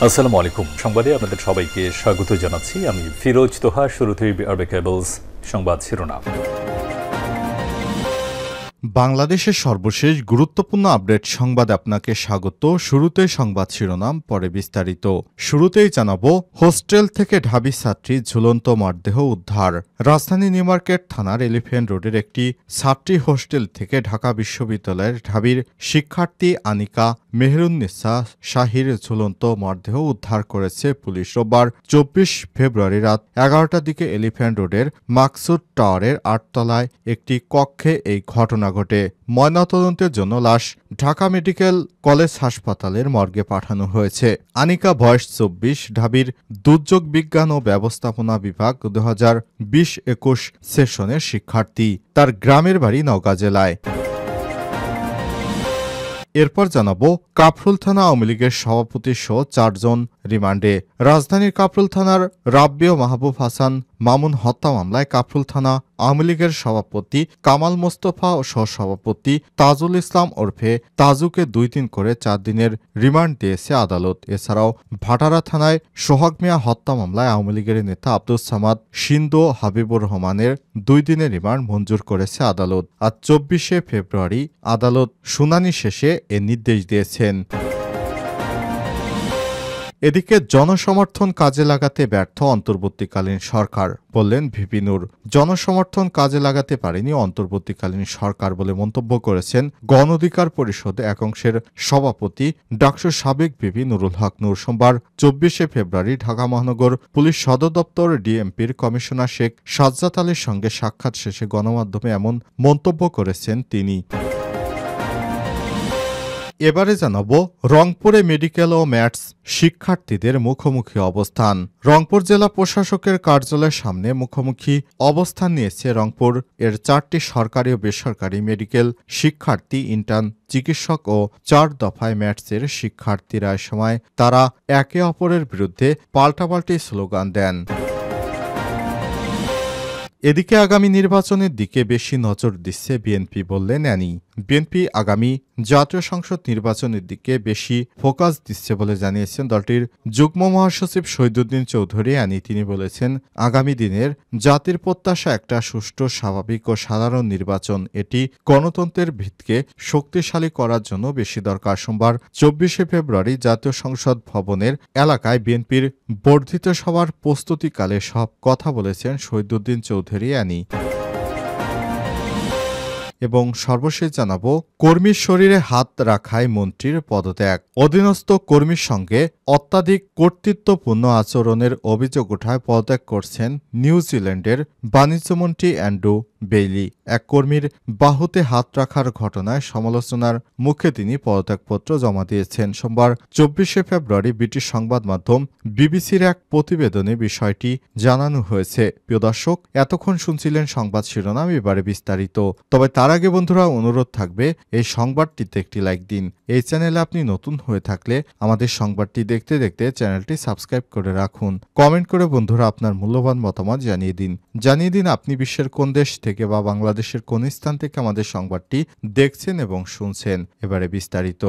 আসসালামু আলাইকুম। সংবাদে আপনাদের সবাইকে স্বাগত জানাচ্ছি। আমি ফিরোজ তোহা। শুরুতেই আরবে কেবলস সংবাদ শিরোনাম। বাংলাদেশের সর্বশেষ গুরুত্বপূর্ণ আপডেট সংবাদে আপনাকে স্বাগত। শুরুতেই সংবাদ শিরোনাম, পরে বিস্তারিত। শুরুতেই জানাবো, হোস্টেল থেকে ঢাবি ছাত্রী ঝুলন্ত মরদেহ উদ্ধার। রাজধানী নিউ মার্কেট থানার এলিফ্যান্ট রোডের একটি ছাত্রী হোস্টেল থেকে ঢাকা বিশ্ববিদ্যালয়ের ঢাবির শিক্ষার্থী আনিকা মেহেরুন্নেসা শাহির ঝুলন্ত মরদেহ উদ্ধার করেছে পুলিশ। রোববার 24 ফেব্রুয়ারি রাত 11টার দিকে এলিফ্যান্ট রোডের মাকসুদ টাওয়ারের 8 তলায় একটি কক্ষে এই ঘটনা ঘটে। ময়নাতদন্তের জন্য লাশ ঢাকা মেডিকেল কলেজ হাসপাতালের মর্গে পাঠানো হয়েছে। আনিকা বয়স 24, ঢাবির দুর্যোগ বিজ্ঞান ও ব্যবস্থাপনা বিভাগ 2020-21 সেশনের শিক্ষার্থী। তার গ্রামের বাড়ি নওগাঁ জেলায়। এরপর জানাবো, কাফরুল থানা আওয়ামী লীগের সভাপতি সহ 4 জন রিমান্ডে। রাজধানীর কাফরুল থানার রাব্বি ও মাহবুব হাসান মামুন হত্যা মামলায় কাফরুল থানা আওয়ামী লীগের সভাপতি কামাল মোস্তফা ও সহসভাপতি তাজুল ইসলাম ওরফে তাজুকে 2 দিন করে 4 দিনের রিমান্ড দিয়েছে আদালত। এছাড়াও ভাটারা থানায় সোহাগ মিয়া হত্যা মামলায় আওয়ামী লীগের নেতা আব্দুস সামাদ, সিন্ধু হাবিবুর রহমানের 2 দিনের রিমান্ড মঞ্জুর করেছে আদালত। আজ 24 ফেব্রুয়ারি আদালত শুনানি শেষে এ নির্দেশ দিয়েছেন। এদিকে জনসমর্থন কাজে লাগাতে ব্যর্থ অন্তর্বর্তীকালীন সরকার, বললেন ভিপি নূর। জনসমর্থন কাজে লাগাতে পারেনি অন্তর্বর্তীকালীন সরকার বলে মন্তব্য করেছেন গণ অধিকার পরিষদ একাংশের সভাপতি ডাকসুর সাবেক ভিপি নুরুল হক নূর। সোমবার 24 ফেব্রুয়ারি ঢাকা মহানগর পুলিশ সদর দপ্তর ডিএমপির কমিশনার শেখ সাজ্জাদ আলীর সঙ্গে সাক্ষাৎ শেষে গণমাধ্যমে এমন মন্তব্য করেছেন তিনি। এবারে জানাবো, রংপুরে মেডিকেল ও ম্যাথস শিক্ষার্থীদের মুখোমুখি অবস্থান। রংপুর জেলা প্রশাসকের কার্যালয়ের সামনে মুখোমুখি অবস্থান নিয়েছে রংপুর এর 4টি সরকারি ও বেসরকারি মেডিকেল শিক্ষার্থী, ইন্টার্ন চিকিৎসক ও 4 দফায় ম্যাথসের শিক্ষার্থীরা। সময় তারা একে অপরের বিরুদ্ধে পাল্টাপাল্টি স্লোগান দেন। এদিকে আগামী নির্বাচনের দিকে বেশি নজর দিচ্ছে বিএনপি, বললেন অ্যানি। বিএনপি আগামী জাতীয় সংসদ নির্বাচনের দিকে বেশি ফোকাস দিচ্ছে বলে জানিয়েছেন দলটির যুগ্ম মহাসচিব শহীদুদ্দিন চৌধুরী অ্যানি। তিনি বলেছেন, আগামী দিনের জাতির প্রত্যাশা একটা সুষ্ঠু, স্বাভাবিক ও সাধারণ নির্বাচন। এটি গণতন্ত্রের ভিতকে শক্তিশালী করার জন্য বেশি দরকার। সোমবার 24 ফেব্রুয়ারি জাতীয় সংসদ ভবনের এলাকায় বিএনপির বর্ধিত সভার প্রস্তুতিকালে সব কথা বলেছেন শহীদুদ্দিন চৌধুরী অ্যানি। এবং সর্বশেষ জানাবো, কর্মীর শরীরে হাত রাখায় মন্ত্রীর পদত্যাগ। অধীনস্থ কর্মীর সঙ্গে অত্যাধিক কর্তৃত্বপূর্ণ আচরণের অভিযোগ ওঠায় পদত্যাগ করছেন নিউজিল্যান্ডের বাণিজ্যমন্ত্রী অ্যান্ড্রু বেইলি। এক কর্মীর বাহুতে হাত রাখার ঘটনায় সমালোচনার মুখে তিনি পদত্যাগপত্র জমা দিয়েছেন। সোমবার 24 ফেব্রুয়ারি ব্রিটিশ সংবাদ মাধ্যম বিবিসির এক প্রতিবেদনে বিষয়টি জানানো হয়েছে। প্রিয় দর্শক, এতক্ষণ শুনছিলেন সংবাদ শিরোনাম, এবারে বিস্তারিত। তবে তার আগে বন্ধুরা, অনুরোধ থাকবে এই সংবাদটিতে একটি লাইক দিন। এই চ্যানেলে আপনি নতুন হয়ে থাকলে আমাদের সংবাদটি দেখতে দেখতে চ্যানেলটি সাবস্ক্রাইব করে রাখুন। কমেন্ট করে বন্ধুরা আপনার মূল্যবান মতামত জানিয়ে দিন আপনি বিশ্বের কোন দেশ থেকে বা বাংলাদেশের কোন স্থান থেকে আমাদের সংবাদটি দেখছেন এবং শুনছেন। এবারে বিস্তারিত।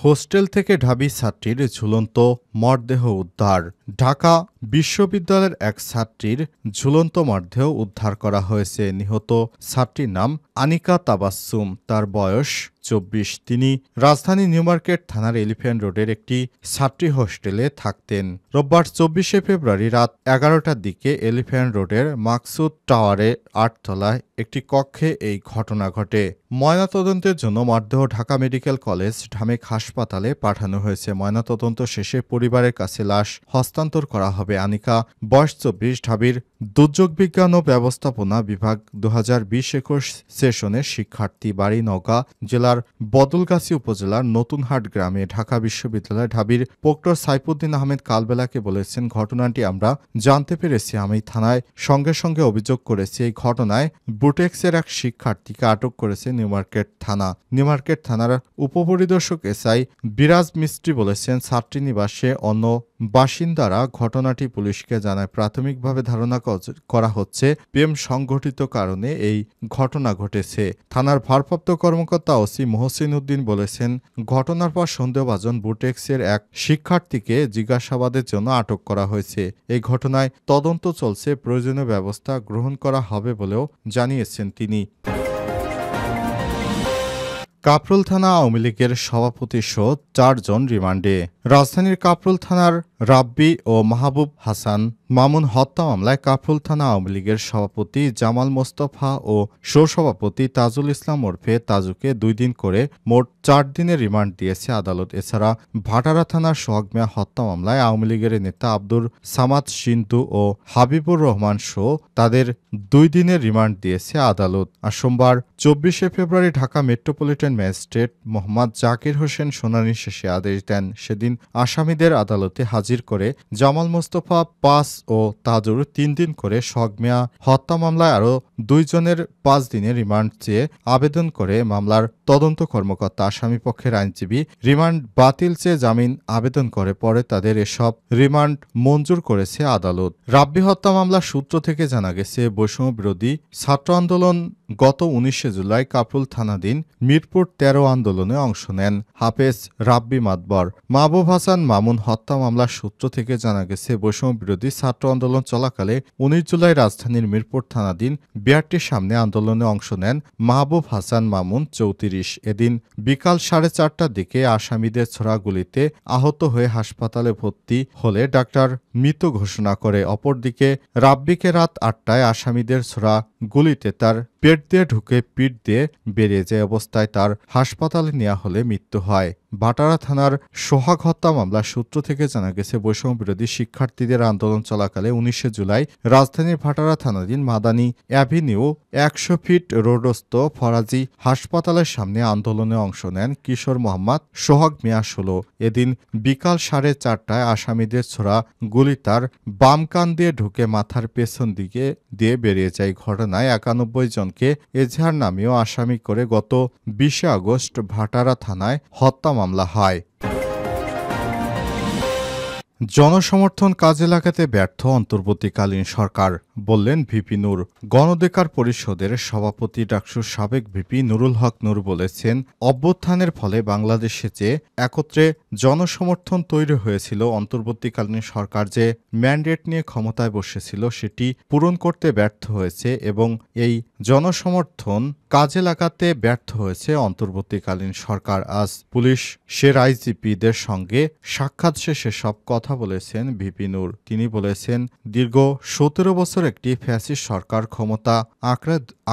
হোস্টেল থেকে ঢাবি ছাত্রীর ঝুলন্ত মরদেহ উদ্ধার। ঢাকা বিশ্ববিদ্যালয়ের এক ছাত্রীর ঝুলন্ত মরদেহ উদ্ধার করা হয়েছে। নিহত ছাত্রীর নাম আনিকা তাবাসসুম, তার বয়স 24। তিনি রাজধানী নিউ মার্কেট থানার এলিফ্যান্ট রোডের একটি ছাত্রী হোস্টেলে থাকতেন। রোববার 24 ফেব্রুয়ারি রাত 11টার দিকে এলিফ্যান্ট রোডের মাকসুদ টাওয়ারে 8 তলায় একটি কক্ষে এই ঘটনা ঘটে। ময়নাতদন্তের জন্য মরদেহ ঢাকা মেডিকেল কলেজ ঢামেক হাসপাতালে পাঠানো হয়েছে। ময়নাতদন্ত শেষে পরিবারের কাছে লাশ হস্তান্তর করা হবে। আনিকা বয়স 24, ঢাবির দুর্যোগ বিজ্ঞান ও ব্যবস্থাপনা বিভাগ 2020-21 সেশনের শিক্ষার্থী, বাড়ি নওগাঁ জেলার বদলগাছী উপজেলার নতুনহাট গ্রামে। ঢাকা বিশ্ববিদ্যালয় ঢাবির প্রক্টর সাইফুদ্দিন আহমেদ কালবেলাকে বলেছেন, ঘটনাটি আমরা জানতে পেরেছি। আমি থানায় সঙ্গে সঙ্গে অভিযোগ করেছি। এই ঘটনায় বুটেক্সের এক শিক্ষার্থীকে আটক করেছে নিউ মার্কেট থানা। নিউ মার্কেট থানার উপপরিদর্শক এসআই বিরাজ মিস্ত্রি বলেছেন, ছাত্রী নিবাসে অন্য বাসিন্দারা ঘটনাটি পুলিশকে জানায়। প্রাথমিকভাবে ধারণা করা হচ্ছে প্রেম সংঘটিত কারণে এই ঘটনা ঘটেছে। থানার ভারপ্রাপ্ত কর্মকর্তা ওসি মহসিন উদ্দিন বলেছেন, ঘটনার পর সন্দেহভাজন বুটেক্সের এক শিক্ষার্থীকে জিজ্ঞাসাবাদের জন্য আটক করা হয়েছে। এই ঘটনায় তদন্ত চলছে, প্রয়োজনীয় ব্যবস্থা গ্রহণ করা হবে বলেও জানিয়েছেন তিনি। কাপ্রুল থানা আওয়ামী লীগের সভাপতিসহ 4 জন রিমান্ডে। রাজধানীর কাপ্রুল থানার রাব্বি ও মাহবুব হাসান মামুন হত্যা মামলায় কাপ্রুল থানা আওয়ামী লীগের সভাপতি জামাল মোস্তফা ও সহসভাপতি তাজুল ইসলাম ওরফে তাজুকে 2 দিন করে মোট 4 দিনের রিমান্ড দিয়েছে আদালত। এছাড়া ভাটারা থানার সোহাগ মিয়া হত্যা মামলায় আওয়ামী লীগের নেতা আব্দুর সামাদ সিন্ধু ও হাবিবুর রহমান সহ তাদের 2 দিনের রিমান্ড দিয়েছে আদালত। আর সোমবার 24শে ফেব্রুয়ারি ঢাকা মেট্রোপলিটন ম্যাজিস্ট্রেট মোহাম্মদ জাকির হোসেন শুনানি শেষে আদেশ দেন। সেদিন আসামিদের আদালতে হাজির করে জামাল মোস্তফা 5 ও তাজুর 3 দিন করে, সোহাগ মিয়া হত্যা মামলায় আরও 2 জনের 5 দিনের রিমান্ড চেয়ে আবেদন করে মামলার তদন্ত কর্মকর্তা আসামি পক্ষের আইনজীবী রিমান্ড বাতিল চেয়ে জামিন আবেদন করে। পরে তাদের এসব রিমান্ড মঞ্জুর করেছে আদালত। রাব্বি হত্যা মামলার সূত্র থেকে জানা গেছে, বৈষম্য বিরোধী ছাত্র আন্দোলন গত 19শে জুলাই কাপ্রুল থানাধীন মিরপুর 13 আন্দোলনে অংশ নেন হাফেজ রাব্বি মাতবর। মাহবুব হাসান মামুন হত্যা মামলার সূত্র থেকে জানা গেছে, বৈষম্য বিরোধী ছাত্র আন্দোলন চলাকালে 19 জুলাই রাজধানীর মিরপুর থানাধীন বিআরটির সামনে আন্দোলনে অংশ নেন মাহবুব হাসান মামুন 34। এদিন বিকাল 4:30টার দিকে আসামিদের ছোড়া গুলিতে আহত হয়ে হাসপাতালে ভর্তি হলে ডাক্তার মৃত ঘোষণা করে। অপরদিকে রাব্বিকে রাত 8টায় আসামিদের ছোড়া গুলিতে তার পেট দিয়ে ঢুকে পিঠ দিয়ে বেরিয়ে যায়। অবস্থায় তার হাসপাতালে নেওয়া হলে মৃত্যু হয়। ভাটারা থানার সোহাগ হত্যা মামলার সূত্র থেকে জানা গেছে, বৈষম্য বিরোধী শিক্ষার্থীদের আন্দোলন চলাকালে 19শে জুলাই রাজধানীর ভাটারা থানাধীন মাদানী অ্যাভিনিউ 100 ফিট রোডস্থ ফরাজি হাসপাতালের সামনে আন্দোলনে অংশ নেন কিশোর মোহাম্মদ সোহাগ মিয়া 16। এদিন বিকাল 4:30টায় আসামিদের ছোড়া গুলি তার বাম কান দিয়ে ঢুকে মাথার পেছন দিকে দিয়ে বেরিয়ে যায়। ঘটনায় 91 জনকে এজাহার নামীয় আসামি করে গত 20শে আগস্ট ভাটারা থানায় হত্যা মামলা হয়। জনসমর্থন কাজে লাগাতে ব্যর্থ অন্তর্বর্তীকালীন সরকার, বললেন ভিপি নূর। গণঅধিকার পরিষদের সভাপতি ডাকসুর সাবেক ভিপি নুরুল হক নূর বলেছেন, অভ্যুত্থানের ফলে বাংলাদেশে যে একত্রে জনসমর্থন তৈরি হয়েছিল, অন্তর্বর্তীকালীন সরকার যে ম্যান্ডেট নিয়ে ক্ষমতায় বসেছিল সেটি পূরণ করতে ব্যর্থ হয়েছে এবং এই জনসমর্থন কাজে লাগাতে ব্যর্থ হয়েছে অন্তর্বর্তীকালীন সরকার। আজ পুলিশ সের আইজিপিদের সঙ্গে সাক্ষাৎ শেষে সব কথা বলেছেন ভিপি নূর। তিনি বলেছেন, দীর্ঘ 17 বছর একটি ফ্যাসিস্ট সরকার ক্ষমতা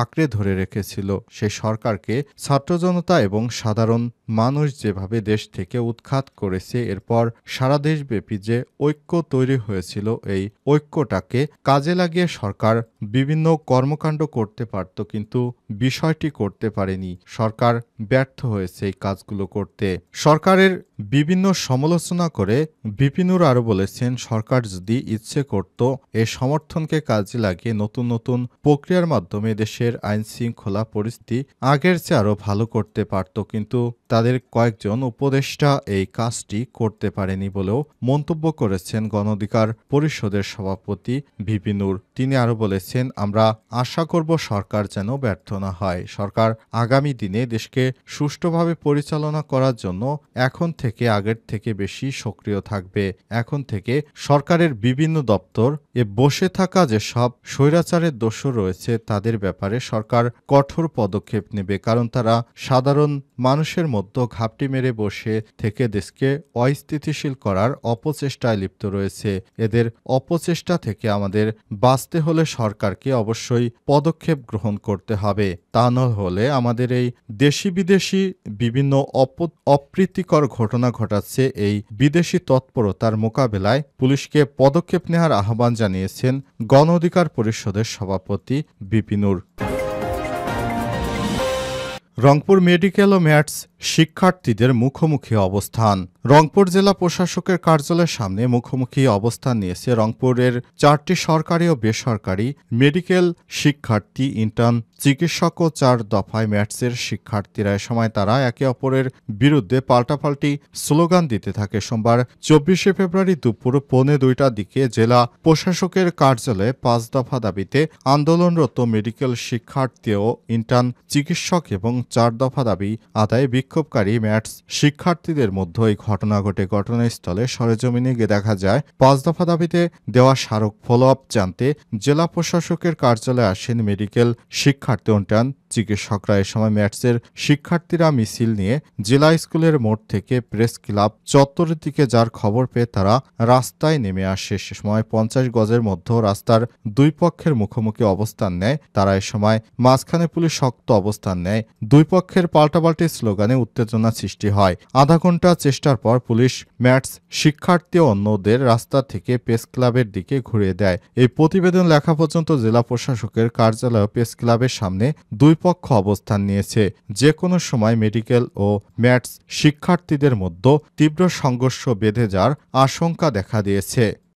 আঁকড়ে ধরে রেখেছিল। সেই সরকারকে ছাত্র জনতা এবং সাধারণ মানুষ যেভাবে দেশ থেকে উৎখাত করেছে, এরপর সারা দেশব্যাপী যে ঐক্য তৈরি হয়েছিল, এই ঐক্যটাকে কাজে লাগিয়ে সরকার বিভিন্ন কর্মকাণ্ড করতে পারত, কিন্তু বিষয়টি করতে পারেনি। সরকার ব্যর্থ হয়েছে এই কাজগুলো করতে। সরকারের বিভিন্ন সমালোচনা করে ভিপি নূর আরও বলেছেন, সরকার যদি ইচ্ছে করত এই সমর্থনকে কাজে লাগিয়ে নতুন নতুন প্রক্রিয়ার মাধ্যমে দেশের আইন শৃঙ্খলা পরিস্থিতি আগের চেয়ে আরও ভালো করতে পারত, কিন্তু তাদের কয়েকজন উপদেষ্টা এই কাজটি করতে পারেনি বলেও মন্তব্য করেছেন গণঅধিকার পরিষদের সভাপতি ভিপি নূর। তিনি আরও বলেছেন, আমরা আশা করব সরকার যেন ব্যর্থ না হয়। সরকার আগামী দিনে দেশকে সুষ্ঠুভাবে পরিচালনা করার জন্য এখন থেকে আগের থেকে বেশি সক্রিয় থাকবে। এখন থেকে সরকারের বিভিন্ন দপ্তর বসে থাকা যেসব স্বৈরাচারের দোষর রয়েছে তাদের ব্যাপারে সরকার কঠোর পদক্ষেপ নেবে, কারণ তারা সাধারণ মানুষের মধ্যে ঘাপটি মেরে বসে থেকে দেশকে অস্থিতিশীল করার অপচেষ্টায় লিপ্ত রয়েছে। এদের অপচেষ্টা থেকে আমাদের বাঁচতে হলে সরকারকে অবশ্যই পদক্ষেপ গ্রহণ করতে হবে। তা না হলে আমাদের এই দেশি বিদেশি বিভিন্ন অপ্রীতিকর ঘটনা ঘটাচ্ছে, এই বিদেশি তৎপরতার মোকাবেলায় পুলিশকে পদক্ষেপ নেওয়ার আহ্বান জানিয়েছেন গণঅধিকার পরিষদের সভাপতি ভিপি নূর। রংপুর মেডিকেল ও ম্যাটস শিক্ষার্থীদের মুখোমুখি অবস্থান। রংপুর জেলা প্রশাসকের কার্যালয়ের সামনে মুখোমুখি অবস্থান নিয়েছে রংপুরের 4টি সরকারি ও বেসরকারি মেডিকেল শিক্ষার্থী, ইন্টার্ন চিকিৎসক ও 4 দফায় ম্যাটসের শিক্ষার্থীরা। এ সময় তারা একে অপরের বিরুদ্ধে পাল্টাপাল্টি স্লোগান দিতে থাকে। সোমবার 24শে ফেব্রুয়ারি দুপুর 1:45টার দিকে জেলা প্রশাসকের কার্যালয়ে 5 দফা দাবিতে আন্দোলনরত মেডিকেল শিক্ষার্থী ও ইন্টার্ন চিকিৎসক এবং 4 দফা দাবি আদায়ে বিক্ষোভকারী ম্যাটস শিক্ষার্থীদের মধ্যে এই ঘটনা ঘটে। ঘটনাস্থলে সরেজমিনে গিয়ে দেখা যায় 5 দফা দাবিতে দেওয়া স্মারক ফলো আপ জানতে জেলা প্রশাসকের কার্যালয়ে আসেন মেডিকেল শিক্ষার্থী ও ইন্টার্ন চিকিৎসকরা। এ সময় ম্যাটসের শিক্ষার্থীরা মিছিল নিয়ে জেলা স্কুলের মোড় থেকে প্রেস ক্লাব চত্বরের দিকে যার খবর পেয়ে তারা রাস্তায় নেমে আসে। সে সময় 50 গজের মধ্যে রাস্তার দুই পক্ষের মুখোমুখি অবস্থান নেয় তারা। এ সময় মাঝখানে পুলিশ শক্ত অবস্থান নেয়। দুই পক্ষের পাল্টাপাল্টি স্লোগানে উত্তেজনা সৃষ্টি হয়। আধা ঘন্টা চেষ্টার পর পুলিশ ম্যাটস শিক্ষার্থী ও অন্যদের রাস্তা থেকে প্রেস ক্লাবের দিকে ঘুরিয়ে দেয়। এই প্রতিবেদন লেখা পর্যন্ত জেলা প্রশাসকের কার্যালয় প্রেস ক্লাবের সামনে দুই পক্ষ অবস্থান নিয়েছে। যে কোনো সময় মেডিকেল ও ম্যাটস শিক্ষার্থীদের মধ্যে তীব্র সংঘর্ষ বেঁধে যাওয়ার আশঙ্কা দেখা দিয়েছে।